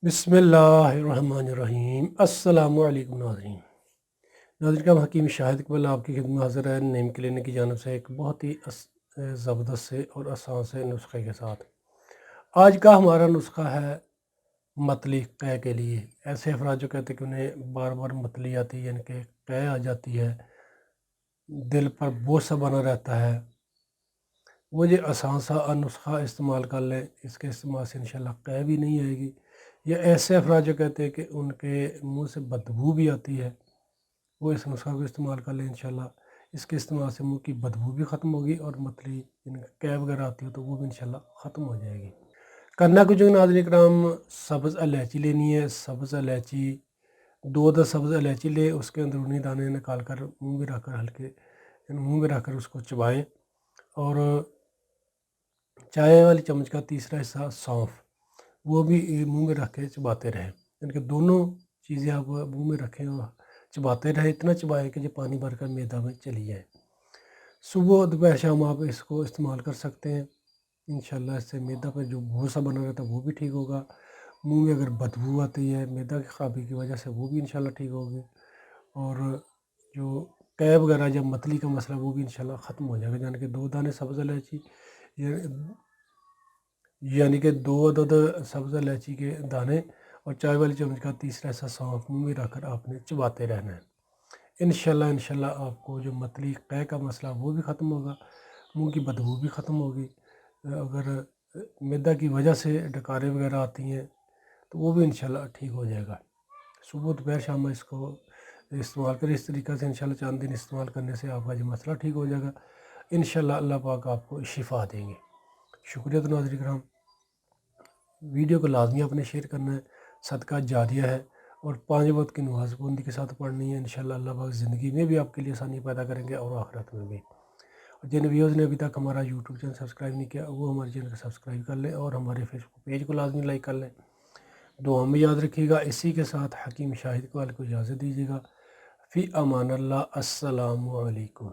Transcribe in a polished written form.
बिस्मिल्लाहिर्रहमानिर्रहीम। अस्सलामु अलैकुम नाज़रीन का हकीम शाहिद इकबाल आपकी खिदमत में हाज़िर है नईम क्लिनिक की जानब से एक बहुत ही ज़बरदस्त से और आसान से नुस्खे के साथ। आज का हमारा नुस्खा है मतली क़ै के लिए। ऐसे अफराद जो कहते हैं कि उन्हें बार बार मतली आती है, यानी कि क़ै आ जाती है, दिल पर बोझ सा बना रहता है, वो ये आसान सा नुस्खा इस्तेमाल कर लें। इसके इस्तेमाल से इंशाल्लाह क़ै भी नहीं आएगी। या ऐसे अफराद जो कहते हैं कि उनके मुंह से बदबू भी आती है, वो इस नुस्खा को इस्तेमाल कर लें। इंशाल्लाह इसके इस्तेमाल से मुंह की बदबू भी ख़त्म होगी और मतली क़ै वगैरह आती हो तो वो भी इंशाल्लाह ख़त्म हो जाएगी। करना कुछ नहीं नाज़रीन इकराम, सब्ज़ इलायची लेनी है। सब्ज़ इलायची 2 सब्ज़ इलायची ले, उसके अंदरूनी दाने निकाल कर मुँह में रखकर हल्के मुँह में रखकर उसको चबाएँ। और चाय वाली चम्मच का तीसरा हिस्सा सौंफ, वो भी मुंह में रख के चबाते रहें। यानी कि दोनों चीज़ें आप मुंह में रखें और चबाते रहें। इतना चबाएं कि जो पानी भरकर मैदा में चली जाए। सुबह दोपहर शाम आप इसको इस्तेमाल कर सकते हैं। इंशाल्लाह इससे मैदा पर जो बोझ सा बना रहता है वो भी ठीक होगा। मुंह में अगर बदबू आती है मैदा की खराबी की वजह से, वो भी इंशाल्लाह ठीक होगी। और जो क़ै वगैरह या मतली का मसला वो भी इंशाल्लाह ख़त्म हो जाएगा। यानी कि 2 दाने सब्ज़ इलायची, यानी कि 2 अदद सब्ज़ इलायची के दाने और चाय वाली चम्मच का तीसरा हिस्सा सौंफ मुँह में रखकर आपने चबाते रहना है। इंशाल्लाह आपको जो मतली क़ै का मसला वो भी ख़त्म होगा, मुँह की बदबू भी ख़त्म होगी। अगर मैदा की वजह से डकारें वगैरह आती हैं तो वो भी इंशाल्लाह ठीक हो जाएगा। सुबह दोपहर शाम में इसको इस्तेमाल करें। इस तरीक़े से इंशाल्लाह 4 दिन इस्तेमाल करने से आपका जो मसला ठीक हो जाएगा। इंशाल्लाह अल्लाह पाक आपको शिफा देंगे। शुक्रिया। तो नाज़रीन किराम, वीडियो को लाजमी आपने शेयर करना है, सदका जारिया है। और 5 वक्त की नमाज़ पाबंदी के साथ पढ़नी है। इंशाल्लाह अल्लाह पाक ज़िंदगी में भी आपके लिए आसानी पैदा करेंगे और आखिरत में भी। और जिन व्यूअर्स ने अभी तक हमारा यूट्यूब चैनल सब्सक्राइब नहीं किया वो हमारे चैनल को सब्सक्राइब कर लें और हमारे फेसबुक पेज को लाजमी लाइक कर लें। दुआ में याद रखिएगा। इसी के साथ हकीम शाहिद इकबाल को इजाज़त दीजिएगा। फ़ी अमान अल्लाह। अस्सलामु अलैकुम।